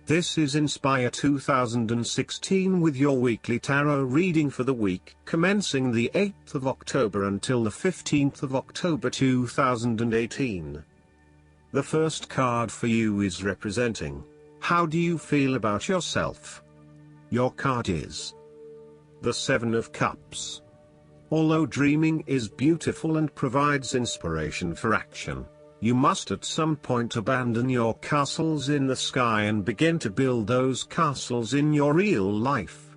This is Inspire 2016 with your weekly tarot reading for the week commencing the 8th of October until the 15th of October 2018. The first card for you is representing, how do you feel about yourself? Your card is the Seven of Cups. Although dreaming is beautiful and provides inspiration for action, you must at some point abandon your castles in the sky and begin to build those castles in your real life.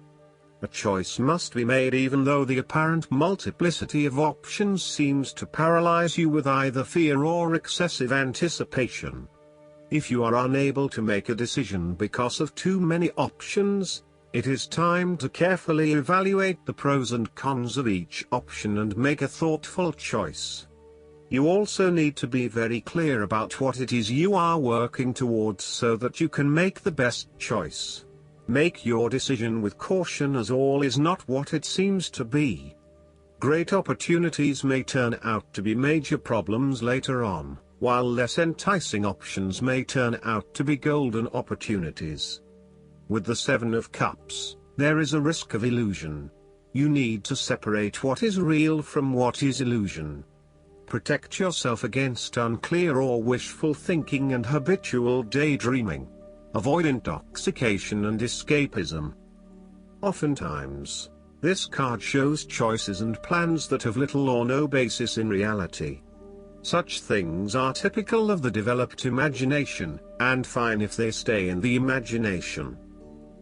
A choice must be made even though the apparent multiplicity of options seems to paralyze you with either fear or excessive anticipation. If you are unable to make a decision because of too many options, it is time to carefully evaluate the pros and cons of each option and make a thoughtful choice. You also need to be very clear about what it is you are working towards so that you can make the best choice. Make your decision with caution, as all is not what it seems to be. Great opportunities may turn out to be major problems later on, while less enticing options may turn out to be golden opportunities. With the Seven of Cups, there is a risk of illusion. You need to separate what is real from what is illusion. Protect yourself against unclear or wishful thinking and habitual daydreaming. Avoid intoxication and escapism. Oftentimes, this card shows choices and plans that have little or no basis in reality. Such things are typical of the developed imagination, and fine if they stay in the imagination.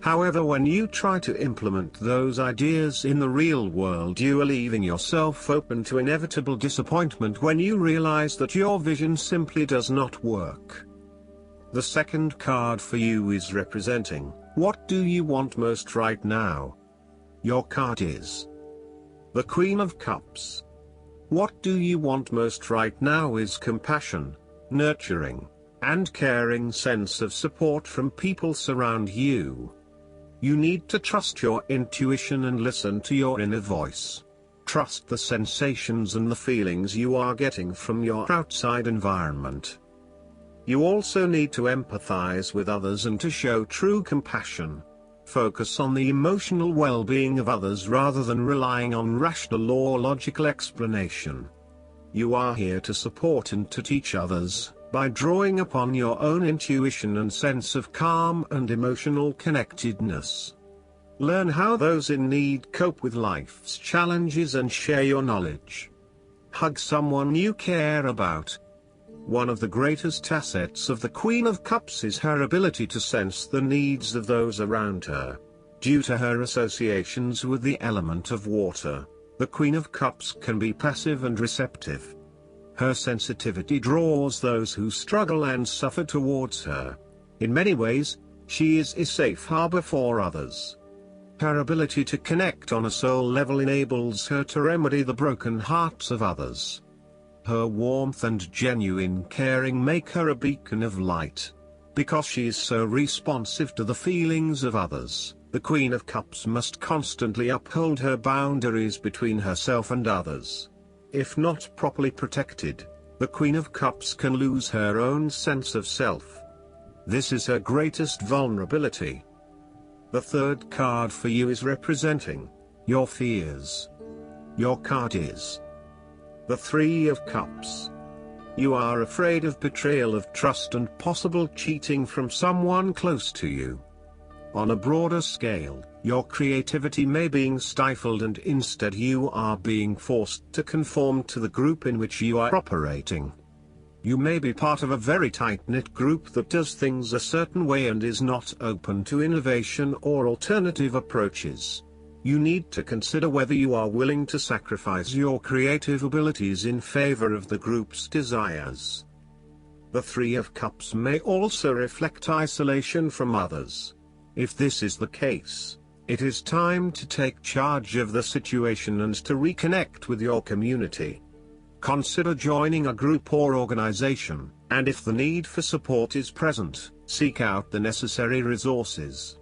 However, when you try to implement those ideas in the real world, you are leaving yourself open to inevitable disappointment when you realize that your vision simply does not work. The second card for you is representing, what do you want most right now? Your card is the Queen of Cups. What do you want most right now is compassion, nurturing, and caring sense of support from people surround you. You need to trust your intuition and listen to your inner voice. Trust the sensations and the feelings you are getting from your outside environment. You also need to empathize with others and to show true compassion. Focus on the emotional well-being of others rather than relying on rational or logical explanation. You are here to support and to teach others, by drawing upon your own intuition and sense of calm and emotional connectedness. Learn how those in need cope with life's challenges and share your knowledge. Hug someone you care about. One of the greatest assets of the Queen of Cups is her ability to sense the needs of those around her. Due to her associations with the element of water, the Queen of Cups can be passive and receptive. Her sensitivity draws those who struggle and suffer towards her. In many ways, she is a safe harbor for others. Her ability to connect on a soul level enables her to remedy the broken hearts of others. Her warmth and genuine caring make her a beacon of light. Because she is so responsive to the feelings of others, the Queen of Cups must constantly uphold her boundaries between herself and others. If not properly protected, the Queen of Cups can lose her own sense of self. This is her greatest vulnerability. The third card for you is representing your fears. Your card is the Three of Cups. You are afraid of betrayal of trust and possible cheating from someone close to you. On a broader scale, your creativity may be stifled and instead you are being forced to conform to the group in which you are operating. You may be part of a very tight-knit group that does things a certain way and is not open to innovation or alternative approaches. You need to consider whether you are willing to sacrifice your creative abilities in favor of the group's desires. The Three of Cups may also reflect isolation from others. If this is the case, it is time to take charge of the situation and to reconnect with your community. Consider joining a group or organization, and if the need for support is present, seek out the necessary resources.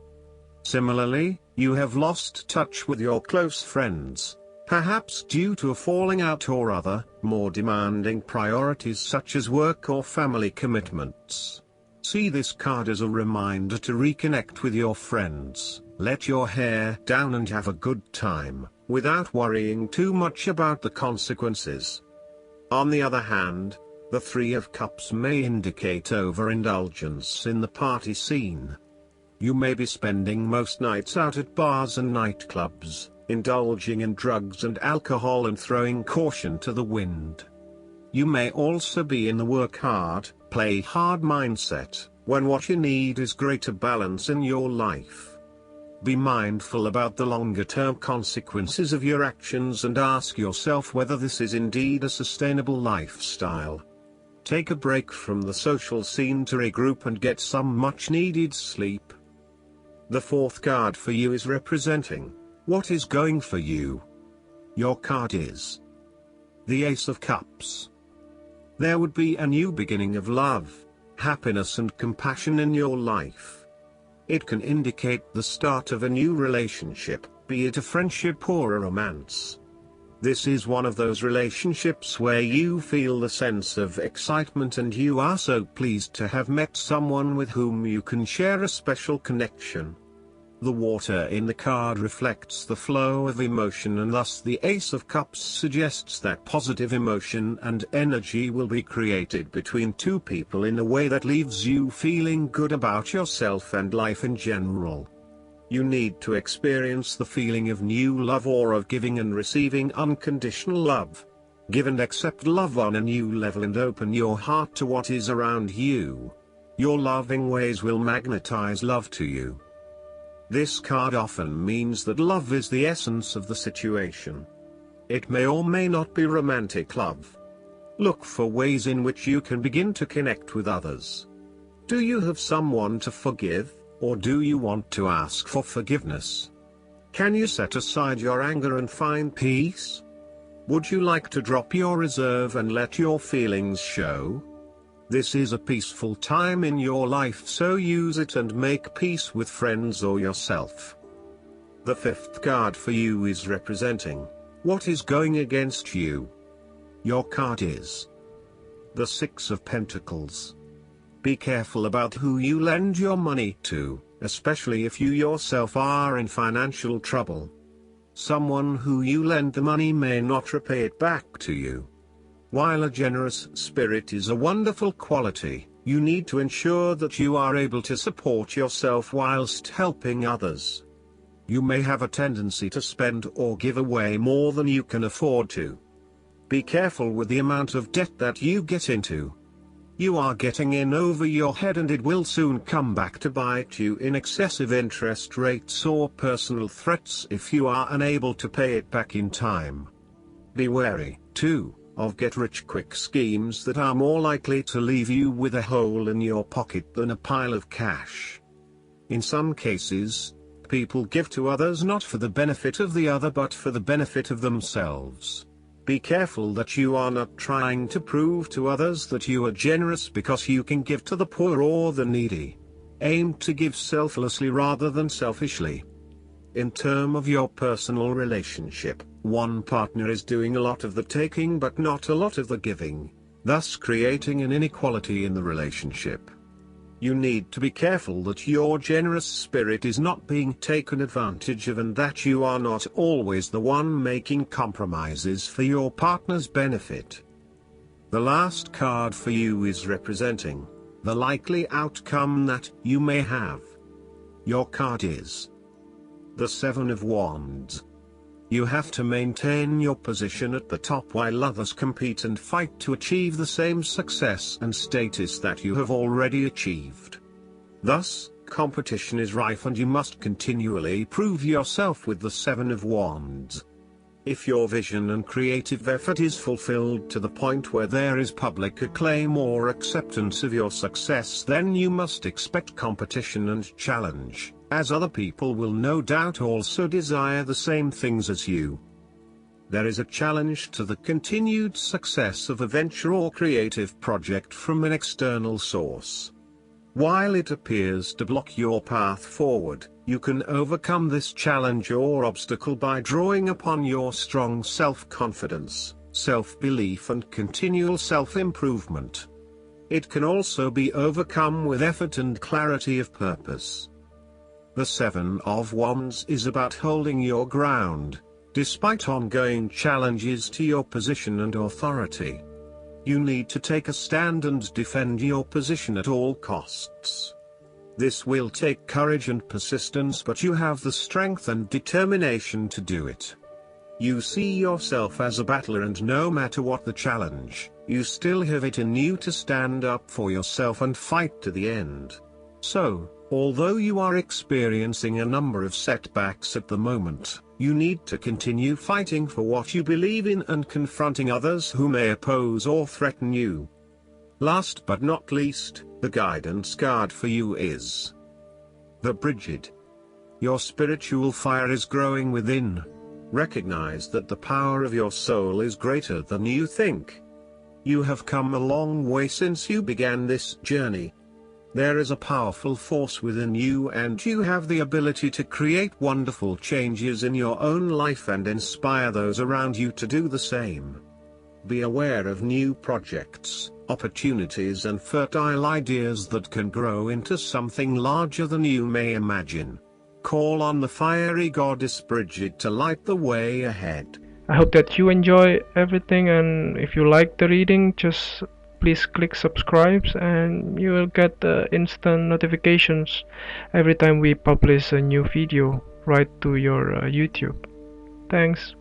Similarly, you have lost touch with your close friends, perhaps due to a falling out or other, more demanding priorities such as work or family commitments. See this card as a reminder to reconnect with your friends, let your hair down and have a good time, without worrying too much about the consequences. On the other hand, the Three of Cups may indicate overindulgence in the party scene. You may be spending most nights out at bars and nightclubs, indulging in drugs and alcohol and throwing caution to the wind. You may also be in the work hard, play hard mindset, when what you need is greater balance in your life. Be mindful about the longer-term consequences of your actions and ask yourself whether this is indeed a sustainable lifestyle. Take a break from the social scene to regroup and get some much-needed sleep. The fourth card for you is representing what is going for you. Your card is the Ace of Cups. There would be a new beginning of love, happiness and compassion in your life. It can indicate the start of a new relationship, be it a friendship or a romance. This is one of those relationships where you feel the sense of excitement and you are so pleased to have met someone with whom you can share a special connection. The water in the card reflects the flow of emotion, and thus the Ace of Cups suggests that positive emotion and energy will be created between two people in a way that leaves you feeling good about yourself and life in general. You need to experience the feeling of new love or of giving and receiving unconditional love. Give and accept love on a new level and open your heart to what is around you. Your loving ways will magnetize love to you. This card often means that love is the essence of the situation. It may or may not be romantic love. Look for ways in which you can begin to connect with others. Do you have someone to forgive, or do you want to ask for forgiveness? Can you set aside your anger and find peace? Would you like to drop your reserve and let your feelings show? This is a peaceful time in your life, so use it and make peace with friends or yourself. The fifth card for you is representing what is going against you. Your card is the Six of Pentacles. Be careful about who you lend your money to, especially if you yourself are in financial trouble. Someone who you lend the money may not repay it back to you. While a generous spirit is a wonderful quality, you need to ensure that you are able to support yourself whilst helping others. You may have a tendency to spend or give away more than you can afford to. Be careful with the amount of debt that you get into. You are getting in over your head and it will soon come back to bite you in excessive interest rates or personal threats if you are unable to pay it back in time. Be wary, too, of get-rich-quick schemes that are more likely to leave you with a hole in your pocket than a pile of cash. In some cases, people give to others not for the benefit of the other but for the benefit of themselves. Be careful that you are not trying to prove to others that you are generous because you can give to the poor or the needy. Aim to give selflessly rather than selfishly. In terms of your personal relationship, one partner is doing a lot of the taking but not a lot of the giving, thus creating an inequality in the relationship. You need to be careful that your generous spirit is not being taken advantage of and that you are not always the one making compromises for your partner's benefit. The last card for you is representing the likely outcome that you may have. Your card is the Seven of Wands. You have to maintain your position at the top while others compete and fight to achieve the same success and status that you have already achieved. Thus, competition is rife and you must continually prove yourself with the Seven of Wands. If your vision and creative effort is fulfilled to the point where there is public acclaim or acceptance of your success, then you must expect competition and challenge, as other people will no doubt also desire the same things as you. There is a challenge to the continued success of a venture or creative project from an external source. While it appears to block your path forward, you can overcome this challenge or obstacle by drawing upon your strong self-confidence, self-belief and continual self-improvement. It can also be overcome with effort and clarity of purpose. The Seven of Wands is about holding your ground, despite ongoing challenges to your position and authority. You need to take a stand and defend your position at all costs. This will take courage and persistence, but you have the strength and determination to do it. You see yourself as a battler, and no matter what the challenge, you still have it in you to stand up for yourself and fight to the end. So, although you are experiencing a number of setbacks at the moment, you need to continue fighting for what you believe in and confronting others who may oppose or threaten you. Last but not least, the guidance card for you is the Brigid. Your spiritual fire is growing within. Recognize that the power of your soul is greater than you think. You have come a long way since you began this journey. There is a powerful force within you, and you have the ability to create wonderful changes in your own life and inspire those around you to do the same. Be aware of new projects, opportunities and fertile ideas that can grow into something larger than you may imagine. Call on the fiery goddess Brigid to light the way ahead. I hope that you enjoy everything, and if you like the reading, just please click subscribe and you will get instant notifications every time we publish a new video right to your YouTube. Thanks.